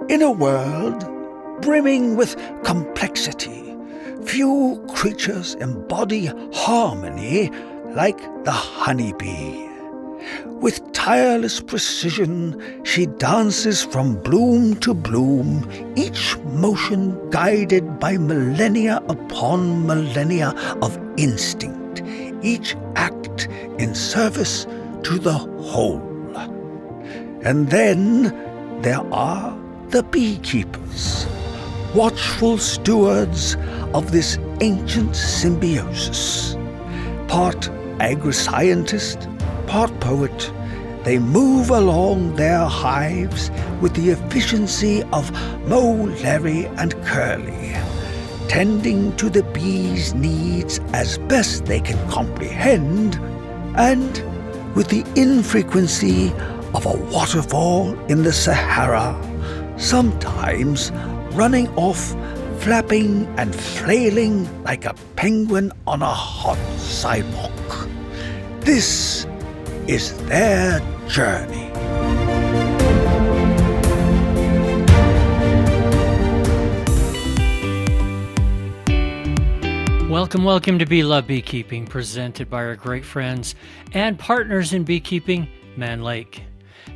In a world brimming with complexity, few creatures embody harmony like the honeybee. With tireless precision, she dances from bloom to bloom, each motion guided by millennia upon millennia of instinct, each act in service to the whole. And then there are the beekeepers, watchful stewards of this ancient symbiosis. Part agri-scientist, part poet, they move along their hives with the efficiency of Moe, Larry, and Curly, tending to the bees' needs as best they can comprehend, and with the infrequency of a waterfall in the Sahara, sometimes running off, flapping and flailing like a penguin on a hot sidewalk. This is their journey. Welcome to Bee Love Beekeeping, presented by our great friends and partners in beekeeping, Man Lake.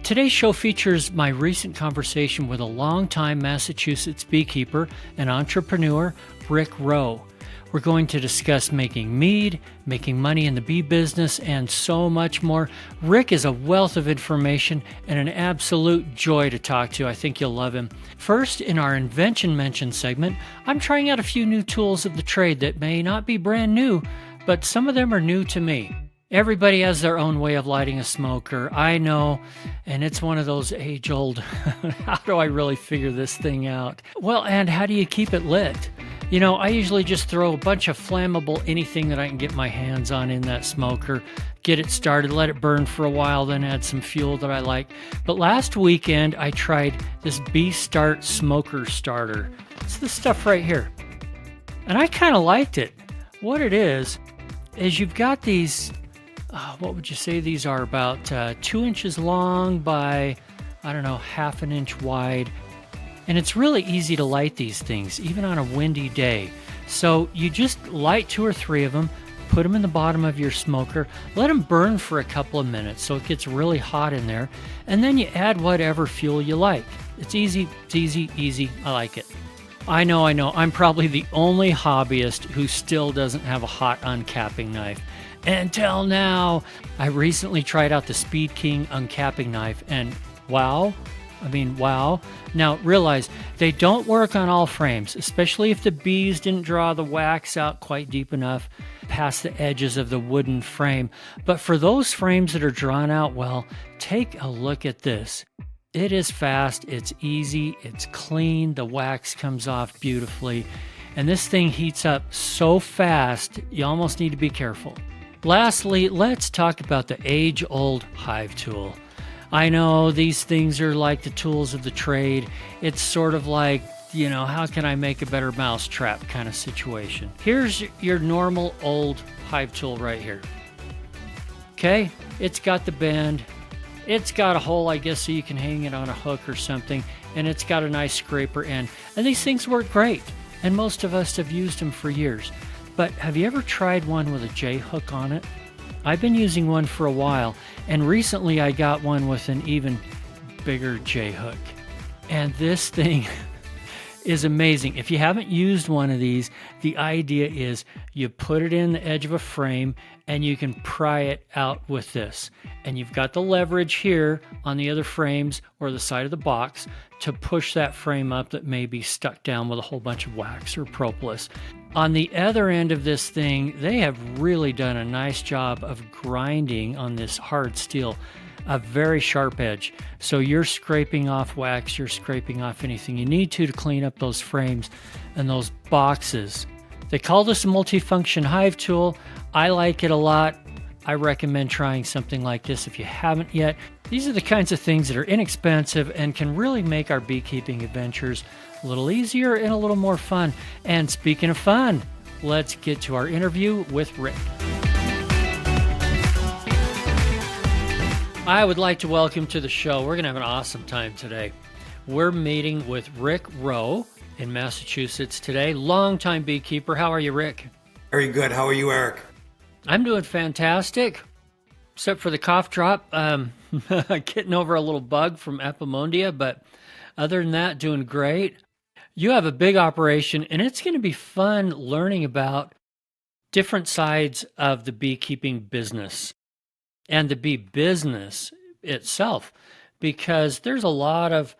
Today's show features my recent conversation with a longtime Massachusetts beekeeper and entrepreneur, Rick Reault. We're going to discuss making mead, making money in the bee business, and so much more. Rick is a wealth of information and an absolute joy to talk to. I think you'll love him. First, in our Invention Mention segment, I'm trying out a few new tools of the trade that may not be brand new, but some of them are new to me. Everybody has their own way of lighting a smoker, I know, and it's one of those age-old, how do I really figure this thing out? Well, and how do you keep it lit? You know, I usually just throw a bunch of flammable anything that I can get my hands on in that smoker, get it started, let it burn for a while, then add some fuel that I like. But last weekend, I tried this Bee Start Smoker Starter. It's this stuff right here. And I kind of liked it. What it is you've got these, what would you say these are, about 2 inches long by, I don't know, half an inch wide. And it's really easy to light these things, even on a windy day. So you just light 2 or 3 of them, put them in the bottom of your smoker, let them burn for a couple of minutes so it gets really hot in there, and then you add whatever fuel you like. It's easy, I like it. I know, I'm probably the only hobbyist who still doesn't have a hot uncapping knife. Until now, I recently tried out the Speed King uncapping knife, and wow. Now realize they don't work on all frames, especially if the bees didn't draw the wax out quite deep enough past the edges of the wooden frame. But for those frames that are drawn out well, take a look at this. It is fast, it's easy, it's clean, the wax comes off beautifully, and this thing heats up so fast, you almost need to be careful. Lastly, let's talk about the age-old hive tool. I know these things are like the tools of the trade. It's sort of like, how can I make a better mousetrap kind of situation. Here's your normal old hive tool right here. Okay, it's got the bend. It's got a hole, I guess, so you can hang it on a hook or something. And it's got a nice scraper end. And these things work great. And most of us have used them for years. But have you ever tried one with a J-hook on it? I've been using one for a while, and recently I got one with an even bigger J-hook. And this thing is amazing. If you haven't used one of these, the idea is you put it in the edge of a frame and you can pry it out with this. And you've got the leverage here on the other frames or the side of the box to push that frame up that may be stuck down with a whole bunch of wax or propolis. On the other end of this thing, they have really done a nice job of grinding on this hard steel, a very sharp edge. So you're scraping off wax, you're scraping off anything you need to clean up those frames and those boxes. They call this a multifunction hive tool. I like it a lot. I recommend trying something like this if you haven't yet. These are the kinds of things that are inexpensive and can really make our beekeeping adventures a little easier and a little more fun. And speaking of fun, let's get to our interview with Rick. I would like to welcome to the show, we're going to have an awesome time today. We're meeting with Rick Reault in Massachusetts today, longtime beekeeper. How are you, Rick? Very good. How are you, Eric? I'm doing fantastic, except for the cough drop. Getting over a little bug from Epimondia, but other than that, doing great. You have a big operation, and it's going to be fun learning about different sides of the beekeeping business and the bee business itself, because there's a lot of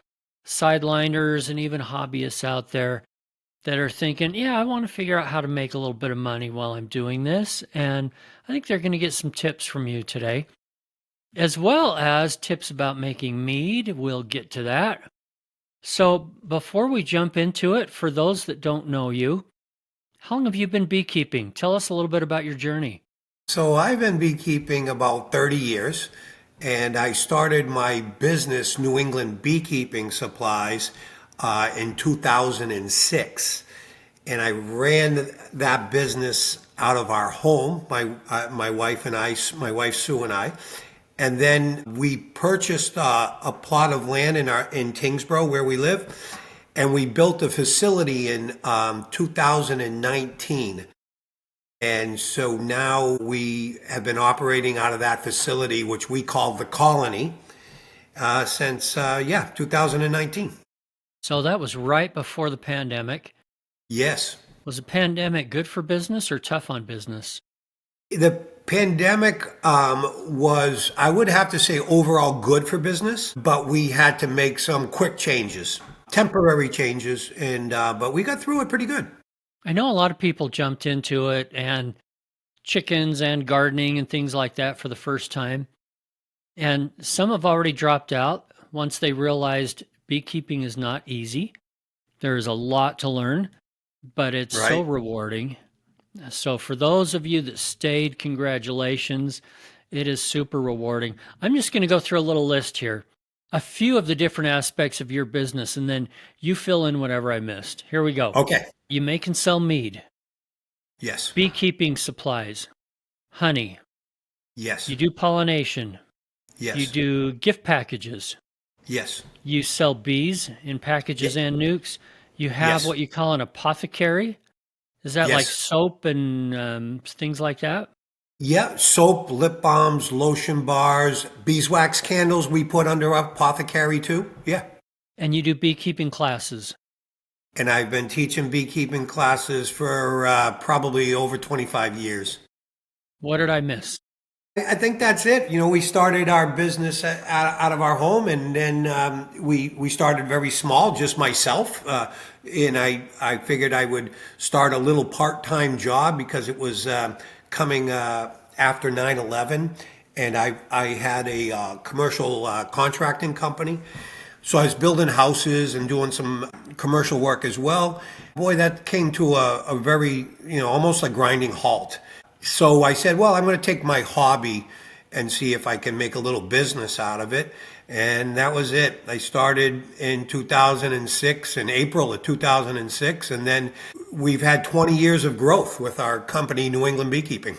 sideliners and even hobbyists out there that are thinking, yeah, I want to figure out how to make a little bit of money while I'm doing this. And I think they're going to get some tips from you today, as well as tips about making mead. We'll get to that. So before we jump into it, for those that don't know you, how long have you been beekeeping? Tell us a little bit about your journey. So I've been beekeeping about 30 years, and I started my business, New England Beekeeping Supplies, in 2006. And I ran that business out of our home, my wife and I, my wife Sue and I. And then we purchased a plot of land in Tingsboro where we live, and we built a facility in 2019. And so now we have been operating out of that facility, which we call the Colony, since 2019. So that was right before the pandemic. Yes. Was the pandemic good for business or tough on business? The pandemic was, I would have to say, overall good for business, but we had to make some quick changes, temporary changes, and but we got through it pretty good. I know a lot of people jumped into it, and chickens and gardening and things like that for the first time. And some have already dropped out once they realized beekeeping is not easy. There's a lot to learn, but it's so Right. rewarding. So for those of you that stayed, congratulations. It is super rewarding. I'm just going to go through a little list here. A few of the different aspects of your business, and then you fill in whatever I missed. Here we go. Okay. You make and sell mead, Yes. beekeeping supplies, honey. Yes. You do pollination. Yes. You do gift packages. Yes. You sell bees in packages and nukes. You have Yes. what you call an apothecary. Is that like Yes. soap and things like that? Yeah. Soap, lip balms, lotion bars, beeswax candles we put under apothecary too. Yeah. And you do beekeeping classes. And I've been teaching beekeeping classes for probably over 25 years. What did I miss? I think that's it. You know, we started our business out of our home, and then we started very small, just myself. And I figured I would start a little part-time job because it was coming after 9/11, and I had a commercial contracting company. So I was building houses and doing some commercial work as well. Boy, that came to a very, almost like grinding halt. So I said, well, I'm going to take my hobby and see if I can make a little business out of it. And that was it. I started in 2006, in April of 2006. And then we've had 20 years of growth with our company, New England Beekeeping.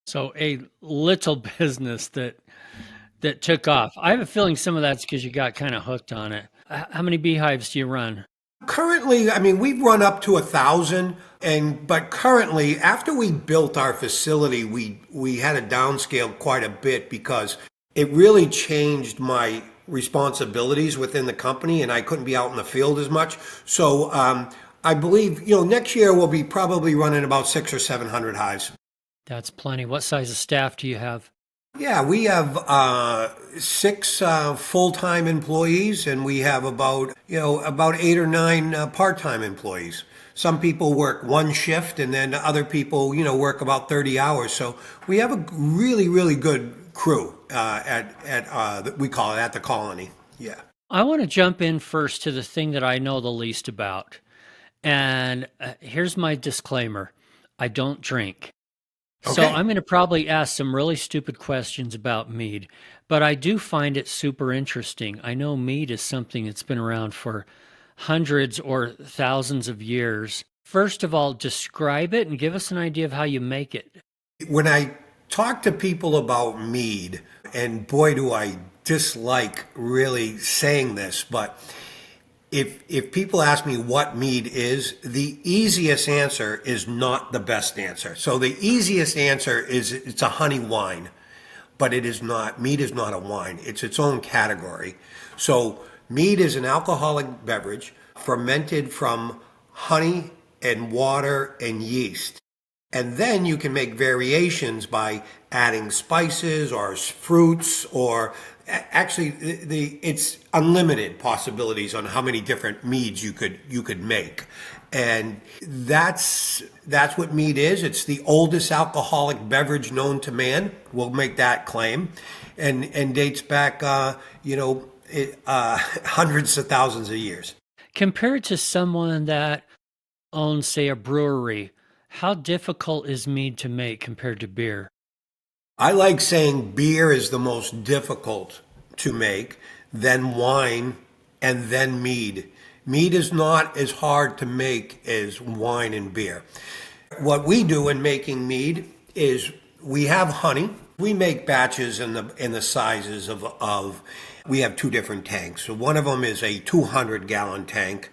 So a little business that took off. I have a feeling some of that's because you got kind of hooked on it. How many beehives do you run? Currently, I mean, we've run up to 1,000, but currently, after we built our facility, we had to downscale quite a bit because it really changed my responsibilities within the company, and I couldn't be out in the field as much. So I believe, next year we'll be probably running about 600 or 700 hives. That's plenty. What size of staff do you have? Yeah, we have 6 full-time employees, and we have about 8 or 9 part-time employees. Some people work one shift, and then other people, work about 30 hours. So we have a really, really good crew we call it at the Colony. Yeah. I want to jump in first to the thing that I know the least about. And here's my disclaimer. I don't drink. So Okay. I'm going to probably ask some really stupid questions about mead, but I do find it super interesting. I know mead is something that's been around for hundreds or thousands of years. First of all, describe it and give us an idea of how you make it. When I talk to people about mead, and boy, do I dislike really saying this, but If people ask me what mead is, the easiest answer is not the best answer. So the easiest answer is it's a honey wine, but it is not. Mead is not a wine. It's its own category. So mead is an alcoholic beverage fermented from honey and water and yeast. And then you can make variations by adding spices or fruits, or actually it's unlimited possibilities on how many different meads you could make. And that's what mead is. It's the oldest alcoholic beverage known to man. We'll make that claim, and dates back hundreds of thousands of years. Compared to someone that owns, say, a brewery, how difficult is mead to make compared to beer? I like saying beer is the most difficult to make, then wine, and then mead. Mead is not as hard to make as wine and beer. What we do in making mead is we have honey. We make batches in the sizes of we have two different tanks. So one of them is a 200-gallon tank,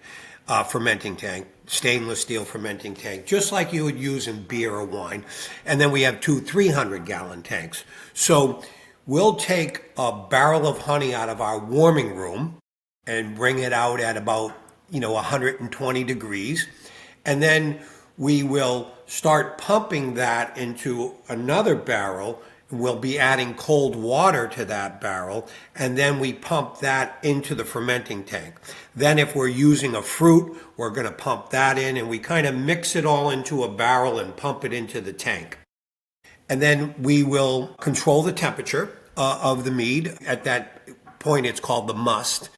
fermenting tank, stainless steel fermenting tank, just like you would use in beer or wine. And then we have two 300-gallon tanks. So we'll take a barrel of honey out of our warming room and bring it out at about 120 degrees. And then we will start pumping that into another barrel. We'll be adding cold water to that barrel, and then we pump that into the fermenting tank. Then if we're using a fruit, we're going to pump that in, and we kind of mix it all into a barrel and pump it into the tank. And then we will control the temperature of the mead. At that point, it's called the must.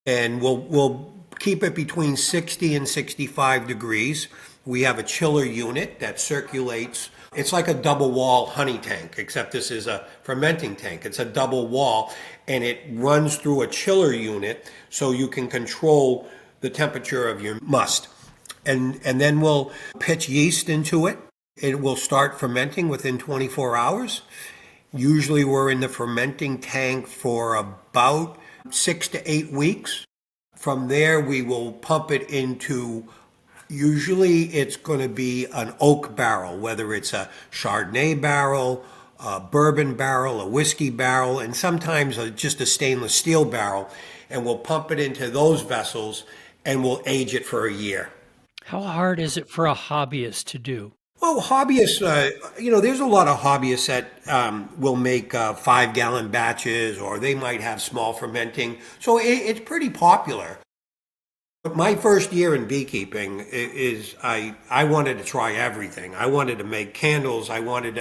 And we'll keep it between 60 and 65 degrees. We have a chiller unit that circulates. It's like a double wall honey tank, except this is a fermenting tank. It's a double wall, and it runs through a chiller unit so you can control the temperature of your must. And then we'll pitch yeast into it. It will start fermenting within 24 hours. Usually we're in the fermenting tank for about 6 to 8 weeks. From there, we will pump it into, usually it's going to be an oak barrel, whether it's a Chardonnay barrel, a bourbon barrel, a whiskey barrel, and sometimes just a stainless steel barrel. And we'll pump it into those vessels and we'll age it for a year. How hard is it for a hobbyist to do? Well, hobbyists, there's a lot of hobbyists that will make 5-gallon batches, or they might have small fermenting. So it's pretty popular. But my first year in beekeeping is I wanted to try everything. I wanted to make candles. I wanted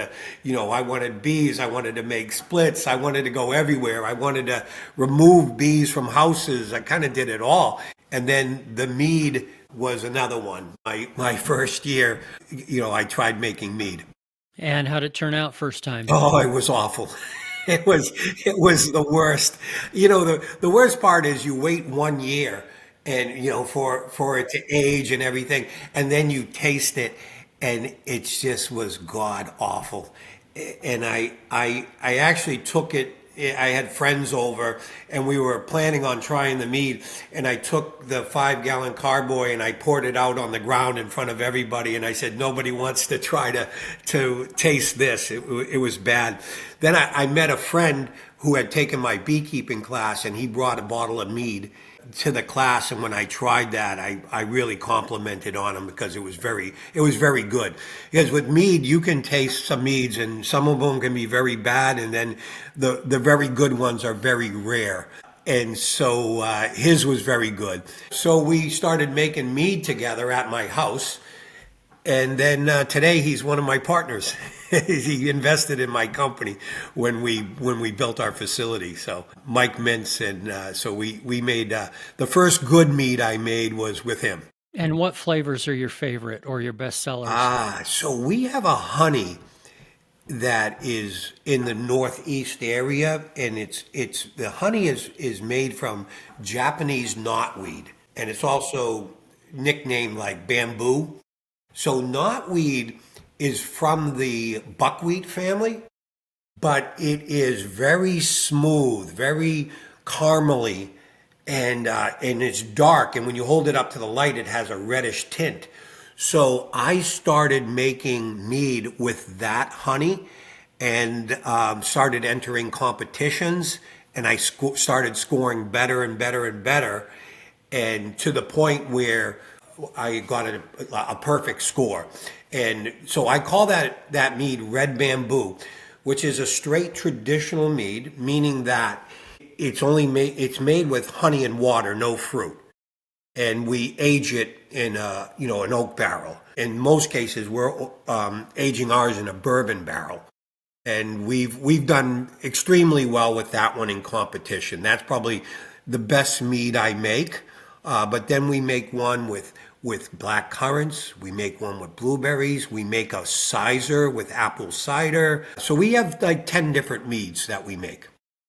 bees. I wanted to make splits. I wanted to go everywhere. I wanted to remove bees from houses. I kind of did it all. And then the mead was another one. My first year, I tried making mead. And how'd it turn out first time? Oh, it was awful. It was the worst. The worst part is you wait 1 year and, for it to age and everything. And then you taste it and it just was god awful. And I actually took it. I had friends over and we were planning on trying the mead, and I took the 5-gallon carboy and I poured it out on the ground in front of everybody, and I said, nobody wants to try to taste this. It was bad. Then I met a friend who had taken my beekeeping class, and he brought a bottle of mead to the class, and when I tried that, I really complimented on him because it was very good. Because with mead, you can taste some meads, and some of them can be very bad, and then the very good ones are very rare. And so his was very good. So we started making mead together at my house. And then today he's one of my partners. He invested in my company when we built our facility. So Mike Mintz, and so we made the first good mead I made was with him. And what flavors are your favorite or your best sellers? So we have a honey that is in the northeast area, and it's the honey is made from Japanese knotweed, and it's also nicknamed like bamboo. So knotweed is from the buckwheat family, but it is very smooth, very caramely, and it's dark, and when you hold it up to the light, it has a reddish tint. So I started making mead with that honey, and started entering competitions, and I started scoring better and better and better, and to the point where I got a perfect score. And so I call that mead Red Bamboo, which is a straight traditional mead, meaning that it's made with honey and water, no fruit. And we age it in an oak barrel. In most cases, we're aging ours in a bourbon barrel. And we've done extremely well with that one in competition. That's probably the best mead I make. But then we make one with black currants. We make one with blueberries. We make a sizer with apple cider. So we have like 10 different meads that we make.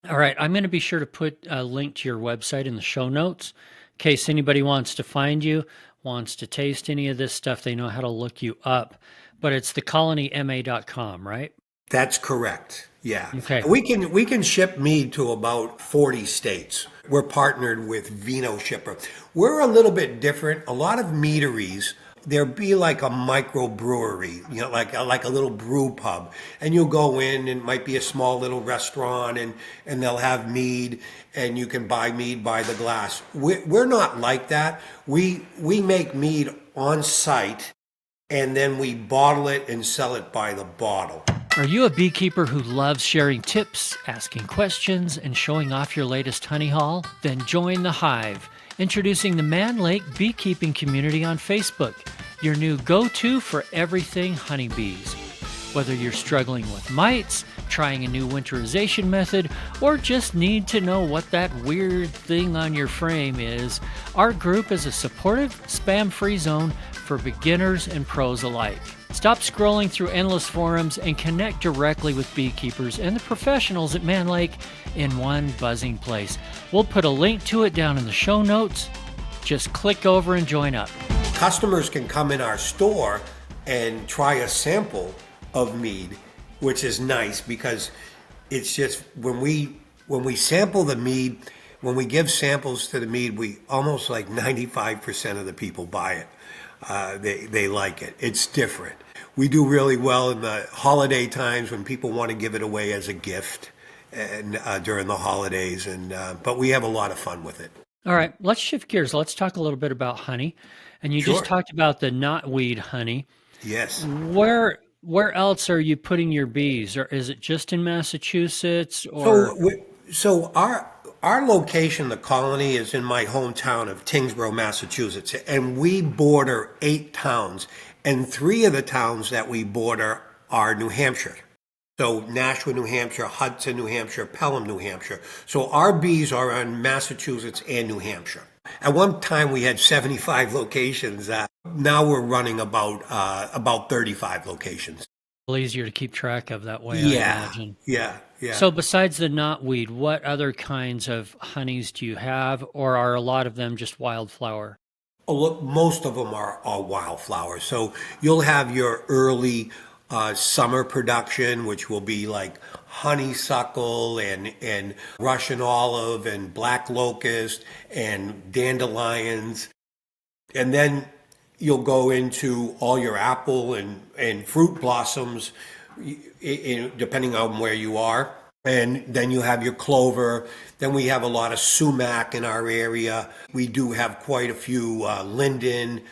All right, I'm going to be sure to put a link to your website in the show notes in case anybody wants to find you, wants to taste any of this stuff. They know how to look you up. But it's thecolonyma.com, right? That's correct. Yeah. Okay. We can ship mead to about 40 states. We're partnered with Vino Shipper. We're a little bit different. A lot of meaderies, there'll be like a microbrewery, like a little brew pub. And you'll go in, and it might be a small little restaurant, and they'll have mead, and you can buy mead by the glass. We're not like that. We make mead on site, and then we bottle it and sell it by the bottle. Are you a beekeeper who loves sharing tips, asking questions, and showing off your latest honey haul? Then join the Hive, introducing the Man Lake Beekeeping Community on Facebook, your new go-to for everything honeybees. Whether you're struggling with mites, trying a new winterization method, or just need to know what that weird thing on your frame is, our group is a supportive, spam-free zone for beginners and pros alike. Stop scrolling through endless forums and connect directly with beekeepers and the professionals at Man Lake in one buzzing place. We'll put a link to it down in the show notes. Just click over and join up. Customers can come in our store and try a sample of mead, which is nice because it's just when we sample the mead, when we give samples to the mead, we almost like 95% of the people buy it. They like it. It's different. We do really well in the holiday times when people want to give it away as a gift, and during the holidays. But we have a lot of fun with it. All right, let's shift gears. Let's talk a little bit about honey. And you just talked about the knotweed honey. Yes. Where else are you putting your bees, or is it just in Massachusetts? Or So our location, the colony, is in my hometown of Tingsboro, Massachusetts, and we border 8 towns, and 3 of the towns that we border are New Hampshire. So Nashua, New Hampshire, Hudson, New Hampshire, Pelham, New Hampshire. So our bees are in Massachusetts and New Hampshire. At one time we had 75 locations. Now we're running about 35 locations. A little easier to keep track of that way, Yeah, I imagine. yeah. So besides the knotweed, what other kinds of honeys do you have, or are a lot of them just wildflower? Oh, look, most of them are wildflowers. So you'll have your early summer production, which will be like honeysuckle and Russian olive and black locust and dandelions. And then you'll go into all your apple and fruit blossoms, depending on where you are. And then you have your clover. Then we have a lot of sumac in our area. We do have quite a few linden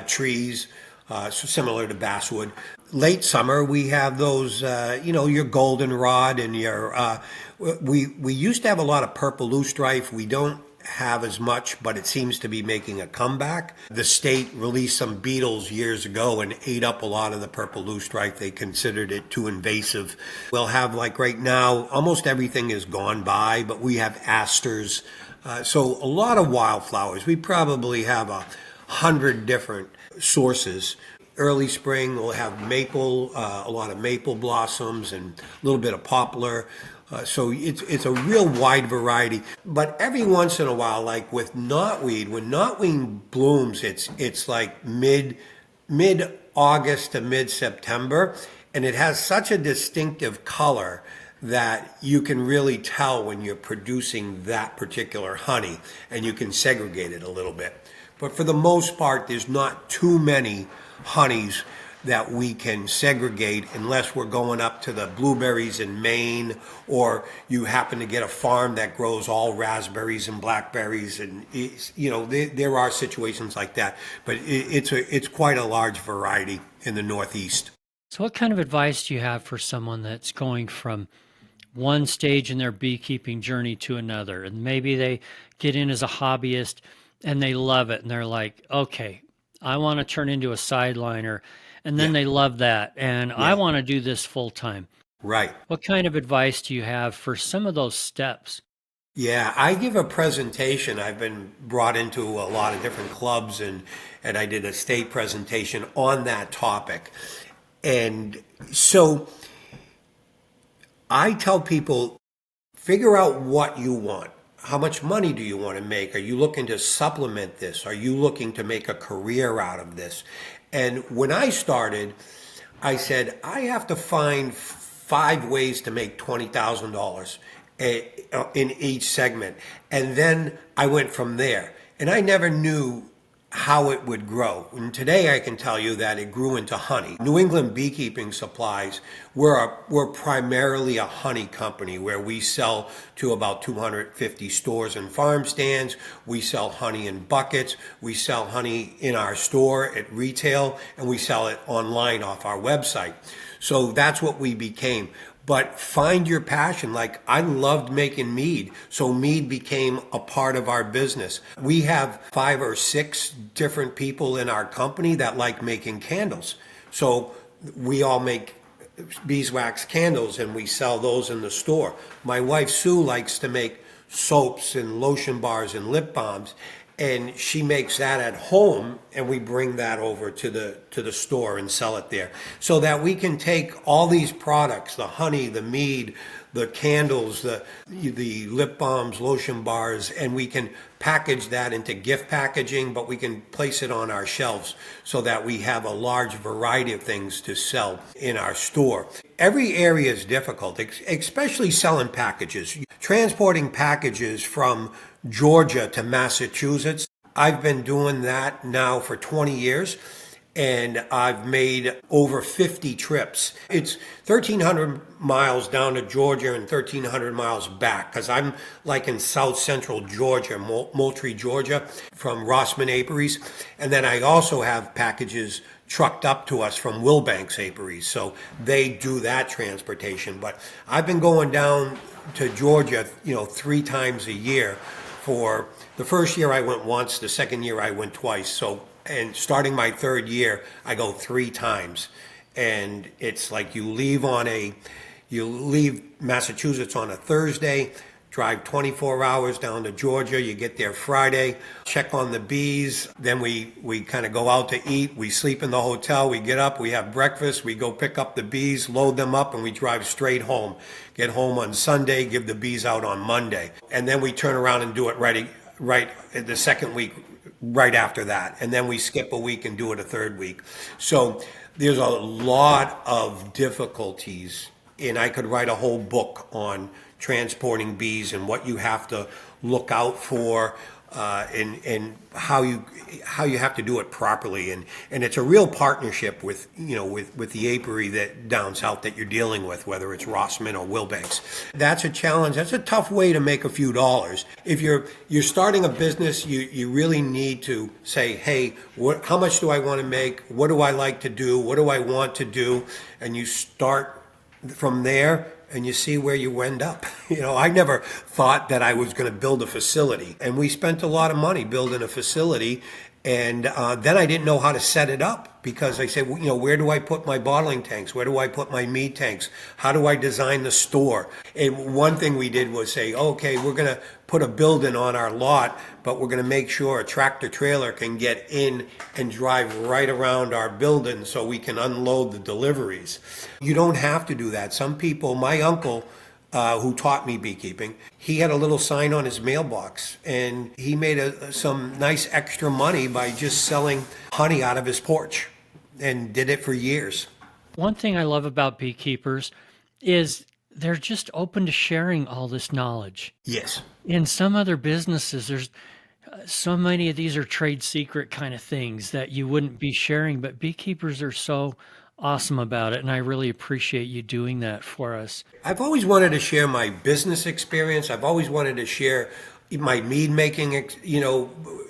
trees, so similar to basswood. Late summer, we have those, your goldenrod and your, we used to have a lot of purple loosestrife. We don't have as much, but it seems to be making a comeback. The state released some beetles years ago and ate up a lot of the purple loosestrife. They considered it too invasive. We'll have, like right now, almost everything is gone by, but we have asters. So a lot of wildflowers. We probably have 100 different sources. Early spring, we'll have maple, a lot of maple blossoms and a little bit of poplar. So it's a real wide variety. But every once in a while, like with knotweed, when knotweed blooms, it's like mid-August to mid-September, and it has such a distinctive color that you can really tell when you're producing that particular honey, and you can segregate it a little bit. But for the most part, there's not too many honeys that we can segregate unless we're going up to the blueberries in Maine, or you happen to get a farm that grows all raspberries and blackberries, and there are situations like that. But it's quite a large variety in the Northeast. So what kind of advice do you have for someone that's going from one stage in their beekeeping journey to another? And maybe they get in as a hobbyist and they love it and they're like, okay, I want to turn into a sideliner. And then Yeah. they love that. And I Yeah. want to do this full time. Right. What kind of advice do you have for some of those steps? Yeah, I give a presentation. I've been brought into a lot of different clubs, and I did a state presentation on that topic. And so I tell people, figure out what you want. How much money do you want to make? Are you looking to supplement this? Are you looking to make a career out of this? And when I started, I said, I have to find 5 ways to make $20,000 in each segment. And then I went from there. And I never knew how it would grow. And today I can tell you that it grew into honey. New England Beekeeping Supplies, we're primarily a honey company where we sell to about 250 stores and farm stands. We sell honey in buckets. We sell honey in our store at retail, and we sell it online off our website. So that's what we became. But find your passion. Like, I loved making mead, so mead became a part of our business. We have 5 or 6 different people in our company that like making candles. So we all make beeswax candles and we sell those in the store. My wife Sue likes to make soaps and lotion bars and lip balms, and she makes that at home, and we bring that over to the store and sell it there, so that we can take all these products, the honey, the mead, the candles, the lip balms, lotion bars, and we can package that into gift packaging, but we can place it on our shelves so that we have a large variety of things to sell in our store. Every area is difficult, especially selling packages. Transporting packages from Georgia to Massachusetts. I've been doing that now for 20 years, and I've made over 50 trips. It's 1,300 miles down to Georgia and 1,300 miles back, because I'm like in south central Georgia, Moultrie, Georgia, from Rossman Apiaries. And then I also have packages trucked up to us from Wilbanks Apiaries, so they do that transportation. But I've been going down to Georgia, 3 times a year. For the first year I went once, the second year I went twice. So, and starting my 3rd year, I go 3 times. And it's like you leave Massachusetts on a Thursday, drive 24 hours down to Georgia, you get there Friday, check on the bees, then we kind of go out to eat, we sleep in the hotel, we get up, we have breakfast, we go pick up the bees, load them up, and we drive straight home. Get home on Sunday, give the bees out on Monday. And then we turn around and do it right the second week, right after that. And then we skip a week and do it a 3rd week. So there's a lot of difficulties, and I could write a whole book on transporting bees and what you have to look out for, and how you have to do it properly, and it's a real partnership with the apiary that down south that you're dealing with, whether it's Rossman or Wilbanks. That's a challenge. That's a tough way to make a few dollars. If you're starting a business, you really need to say, hey, how much do I want to make? What do I like to do? What do I want to do? And you start from there, and you see where you end up. I never thought that I was going to build a facility, and we spent a lot of money building a facility, and then I didn't know how to set it up, because I said, where do I put my bottling tanks? Where do I put my mead tanks? How do I design the store? And one thing we did was say, okay, we're going to put a building on our lot, but we're going to make sure a tractor trailer can get in and drive right around our building so we can unload the deliveries. You don't have to do that. Some people, my uncle, who taught me beekeeping, he had a little sign on his mailbox, and he made some nice extra money by just selling honey out of his porch, and did it for years. One thing I love about beekeepers is they're just open to sharing all this knowledge. Yes. In some other businesses, there's so many of these are trade secret kind of things that you wouldn't be sharing, but beekeepers are so awesome about it, and I really appreciate you doing that for us. I've always wanted to share my business experience. I've always wanted to share my mead making,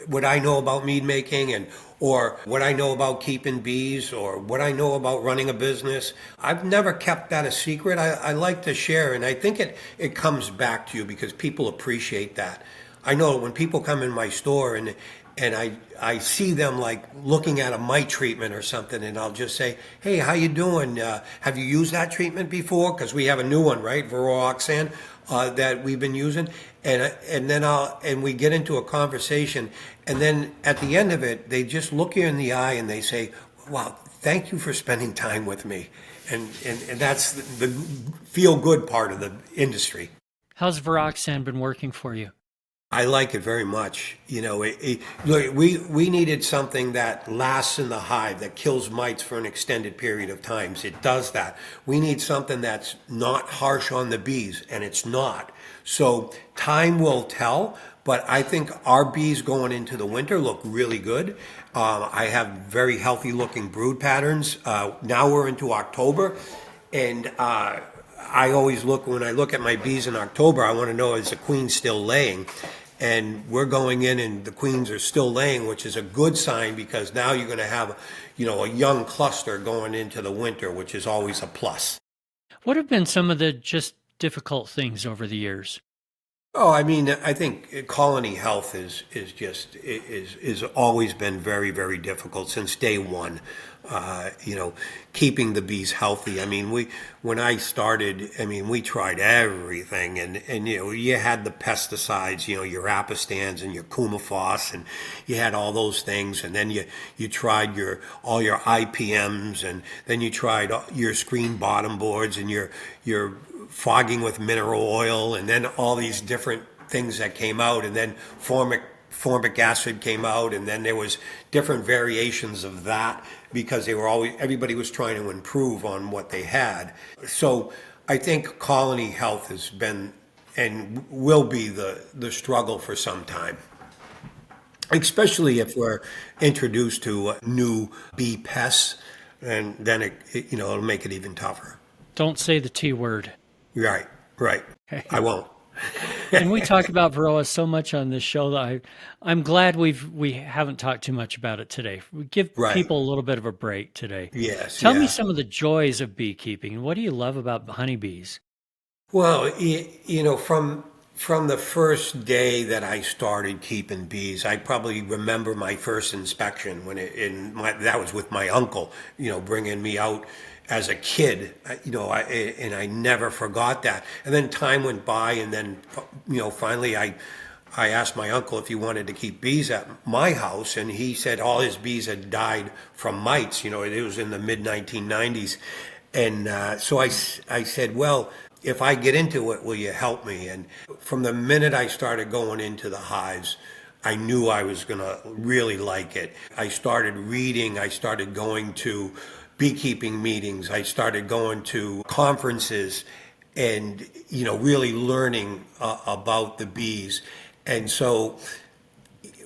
what I know about mead making and or what I know about keeping bees or what I know about running a business. I've never kept that a secret. I like to share, and I think it comes back to you because people appreciate that. I know when people come in my store and I see them like looking at a mite treatment or something, and I'll just say, "Hey, how you doing? Have you used that treatment before?" Because we have a new one, right, Varroxan, that we've been using, and then we get into a conversation, and then at the end of it, they just look you in the eye and they say, "Wow, thank you for spending time with me," and that's the feel good part of the industry. How's Varroxan been working for you? I like it very much. Look, we needed something that lasts in the hive, that kills mites for an extended period of times. It does that. We need something that's not harsh on the bees, and it's not. So time will tell, but I think our bees going into the winter look really good. I have very healthy looking brood patterns. Now we're into October, and I always when I look at my bees in October, I want to know, is the queen still laying? And we're going in and the queens are still laying, which is a good sign because now you're going to have, a young cluster going into the winter, which is always a plus. What have been some of the just difficult things over the years? Oh, I mean, I think colony health is always been very, very difficult since day one. Keeping the bees healthy. I mean, when I started, we tried everything, and you had the pesticides, your apistans and your kumafos, and you had all those things, and then you tried all your IPMs, and then you tried your screen bottom boards and your fogging with mineral oil, and then all these different things that came out, and then formic acid came out, and then there was different variations of that because everybody was trying to improve on what they had. So I think colony health has been and will be the struggle for some time, especially if we're introduced to new bee pests, and then it'll make it even tougher. Don't say the T word. Right. I won't. And we talk about Varroa so much on this show that I'm glad we haven't talked too much about it today. We give people a little bit of a break today. Yes. Tell me some of the joys of beekeeping. What do you love about honeybees? Well, from the first day that I started keeping bees, I probably remember my first inspection that was with my uncle, bringing me out as a kid, and I never forgot that. And then time went by, and then, finally I asked my uncle if he wanted to keep bees at my house, and he said all his bees had died from mites. It was in the mid-1990s. And so I said, well, if I get into it, will you help me? And from the minute I started going into the hives, I knew I was going to really like it. I started reading, I started going to beekeeping meetings, I started going to conferences and, really learning about the bees. And so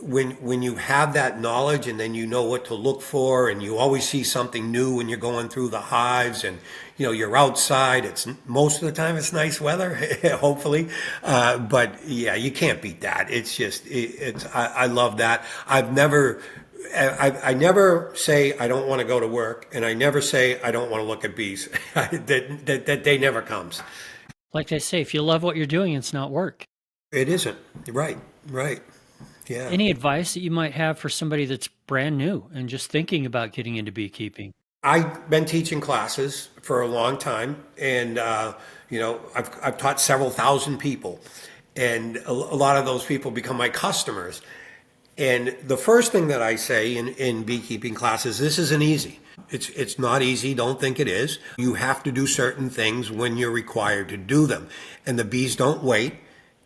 when you have that knowledge and then you know what to look for, and you always see something new when you're going through the hives, and you're outside, it's most of the time it's nice weather, hopefully, but yeah, you can't beat that. It's just I love that. I never say I don't want to go to work, and I never say I don't want to look at bees. that day never comes. Like they say, if you love what you're doing, it's not work. It isn't. Right. Yeah. Any advice that you might have for somebody that's brand new and just thinking about getting into beekeeping? I've been teaching classes for a long time, and I've taught several thousand people, and a lot of those people become my customers. And the first thing that I say in beekeeping classes, this isn't easy. It's not easy. Don't think it is. You have to do certain things when you're required to do them, and the bees don't wait.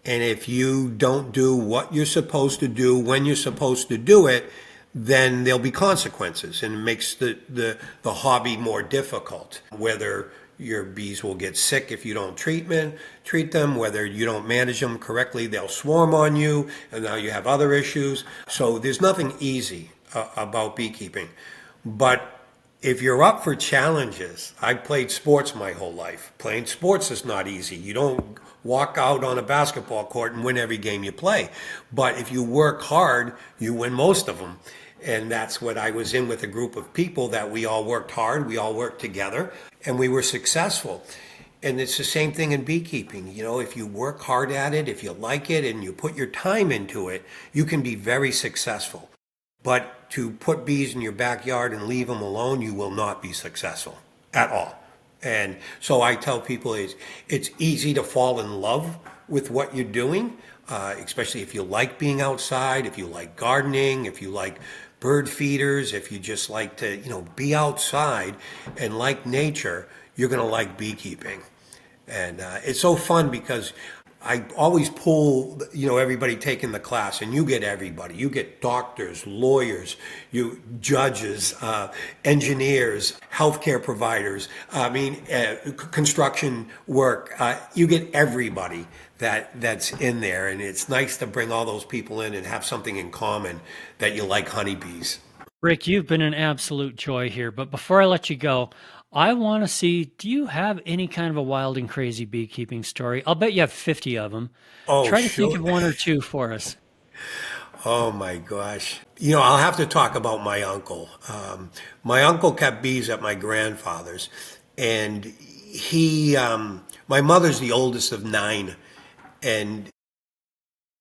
And if you don't do what you're supposed to do when you're supposed to do it, then there'll be consequences, and it makes the hobby more difficult. Whether your bees will get sick if you don't treat them. Whether you don't manage them correctly, they'll swarm on you, and now you have other issues. So there's nothing easy about beekeeping. But if you're up for challenges, I played sports my whole life. Playing sports is not easy. You don't walk out on a basketball court and win every game you play. But if you work hard, you win most of them. And that's what I was in with a group of people that we all worked hard, we all worked together, and we were successful. And it's the same thing in beekeeping. You know, if you work hard at it, if you like it, and you put your time into it, you can be very successful. But to put bees in your backyard and leave them alone, you will not be successful at all. And so I tell people it's easy to fall in love with what you're doing, especially if you like being outside, if you like gardening, if you like bird feeders, if you just like to, be outside and like nature, you're going to like beekeeping. And it's so fun because I always pull, everybody taking the class, and you get everybody. You get doctors, lawyers, judges, engineers, healthcare providers. Construction work. You get everybody that's in there, and it's nice to bring all those people in and have something in common that you like honeybees. Rick, you've been an absolute joy here, but before I let you go, I want to see, do you have any kind of a wild and crazy beekeeping story? I'll bet you have 50 of them. Oh, Try to think sure. of one or two for us. Oh my gosh. I'll have to talk about my uncle. My uncle kept bees at my grandfather's, and my mother's the oldest of 9. And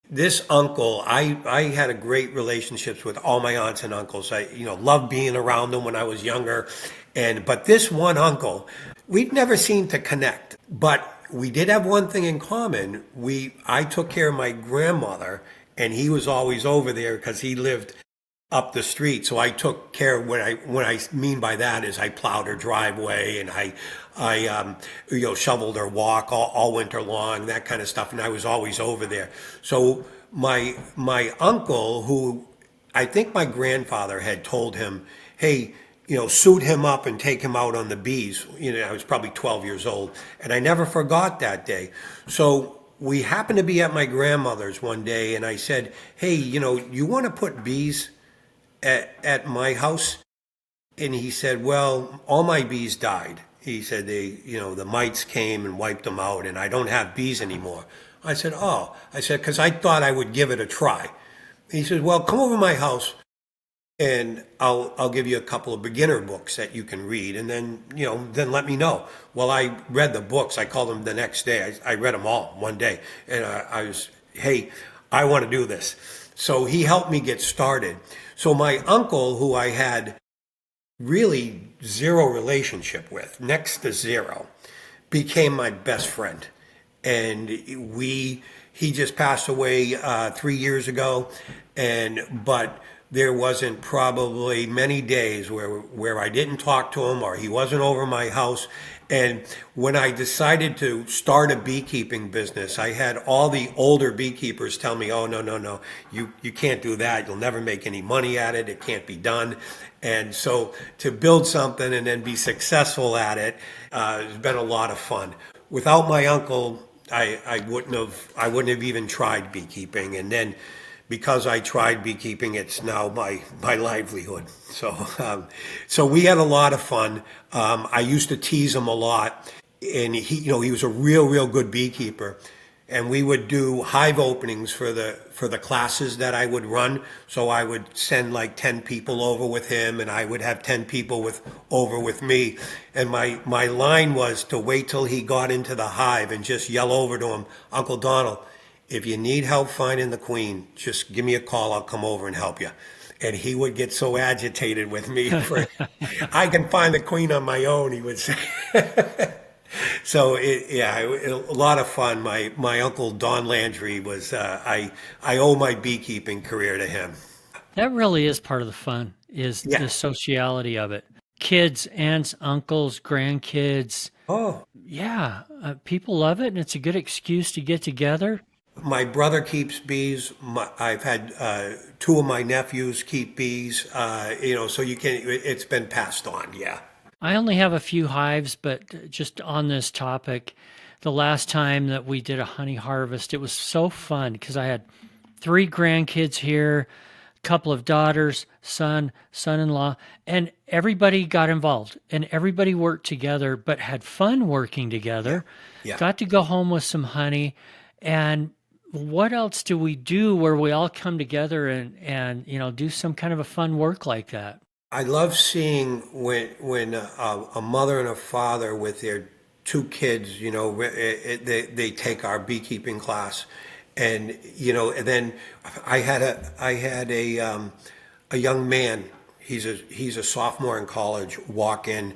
this uncle, I had a great relationships with all my aunts and uncles. I, loved being around them when I was younger. But this one uncle, we'd never seemed to connect. But we did have one thing in common. I took care of my grandmother, and he was always over there because he lived up the street. So I took care of what I mean by that is I plowed her driveway, and I shoveled her walk all winter long, that kind of stuff. And I was always over there. So my uncle, who I think my grandfather had told him, hey, suit him up and take him out on the bees. I was probably 12 years old, and I never forgot that day. So we happened to be at my grandmother's one day, and I said, hey, you want to put bees at my house? And he said, well, all my bees died. He said the mites came and wiped them out, and I don't have bees anymore. I said, because I thought I would give it a try. He said, well, come over to my house, and I'll give you a couple of beginner books that you can read, and then then let me know. Well, I read the books. I called them the next day. I read them all one day, and hey, I want to do this. So he helped me get started. So my uncle, who I had really zero relationship with, next to zero, became my best friend, and he just passed away 3 years ago, but there wasn't probably many days where I didn't talk to him or he wasn't over my house. And when I decided to start a beekeeping business, I had all the older beekeepers tell me, oh, no, you can't do that. You'll never make any money at it. It can't be done. And so to build something and then be successful at it has been a lot of fun. Without my uncle, I wouldn't have even tried beekeeping. And then because I tried beekeeping, it's now my livelihood. So we had a lot of fun. I used to tease him a lot, and he was a real good beekeeper. And we would do hive openings for the classes that I would run. So I would send like 10 people over with him, and I would have 10 people over with me. And my line was to wait till he got into the hive and just yell over to him, Uncle Donald, if you need help finding the queen, just give me a call. I'll come over and help you. And he would get so agitated with me. I can find the queen on my own, he would say. So a lot of fun. My uncle Don Landry was. I owe my beekeeping career to him. That really is part of the fun, is the sociality of it. Kids, aunts, uncles, grandkids. Oh. Yeah, people love it, and it's a good excuse to get together. My brother keeps bees. I've had 2 of my nephews keep bees. So it's been passed on. Yeah. I only have a few hives, but just on this topic, the last time that we did a honey harvest, it was so fun because I had 3 grandkids here, a couple of daughters, son-in-law, and everybody got involved and everybody worked together, but had fun working together. Yeah. Got to go home with some honey. And what else do we do where we all come together and do some kind of a fun work like that? I love seeing when a mother and a father with their 2 kids, they take our beekeeping class, and and then I had a young man. He's a sophomore in college. Walk in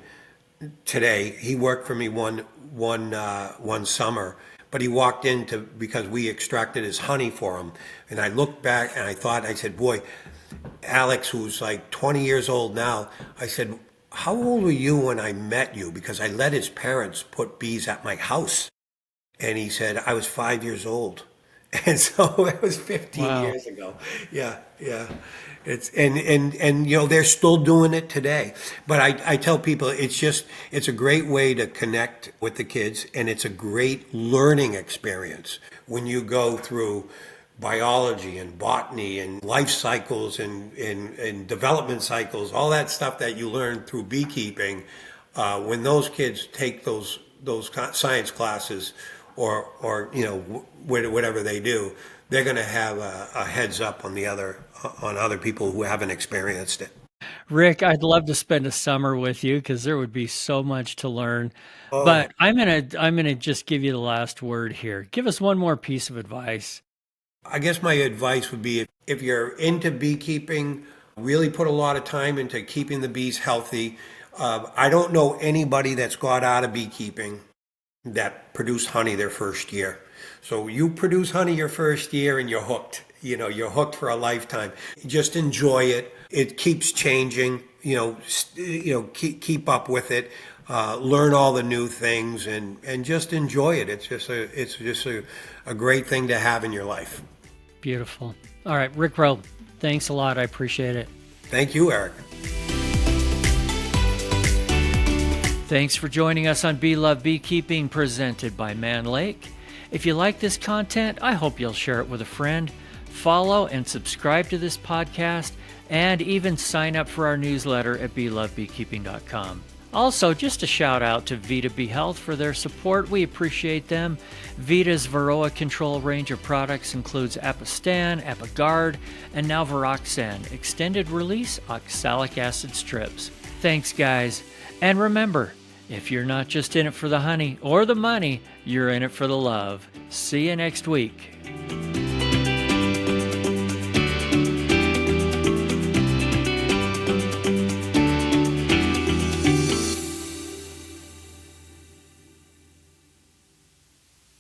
today. He worked for me one summer, but he walked in because we extracted his honey for him, and I looked back and I said, boy. Alex, who's like 20 years old now, I said, how old were you when I met you? Because I let his parents put bees at my house. And he said, I was 5 years old. And so it was 15 Wow. years ago. Yeah. It's and they're still doing it today. But I tell people it's a great way to connect with the kids, and it's a great learning experience when you go through biology and botany and life cycles and development cycles, all that stuff that you learn through beekeeping. When those kids take those science classes or whatever they do, they're going to have a heads up on other people who haven't experienced it. Rick, I'd love to spend a summer with you because there would be so much to learn. Oh. But I'm gonna just give you the last word here. Give us one more piece of advice. I guess my advice would be if you're into beekeeping, really put a lot of time into keeping the bees healthy. I don't know anybody that's got out of beekeeping that produced honey their first year. So you produce honey your first year and you're hooked. You're hooked for a lifetime. Just enjoy it. It keeps changing. Keep up with it. Learn all the new things and just enjoy it. It's just a great thing to have in your life. Beautiful. All right, Rick Reault, thanks a lot. I appreciate it. Thank you, Eric. Thanks for joining us on Bee Love Beekeeping, presented by Man Lake. If you like this content, I hope you'll share it with a friend. Follow and subscribe to this podcast, and even sign up for our newsletter at belovebeekeeping.com. Also, just a shout out to Vita Bee Health for their support. We appreciate them. Vita's Varroa control range of products includes Apistan, Apiguard, and now Viroxan, extended release oxalic acid strips. Thanks, guys. And remember, if you're not just in it for the honey or the money, you're in it for the love. See you next week.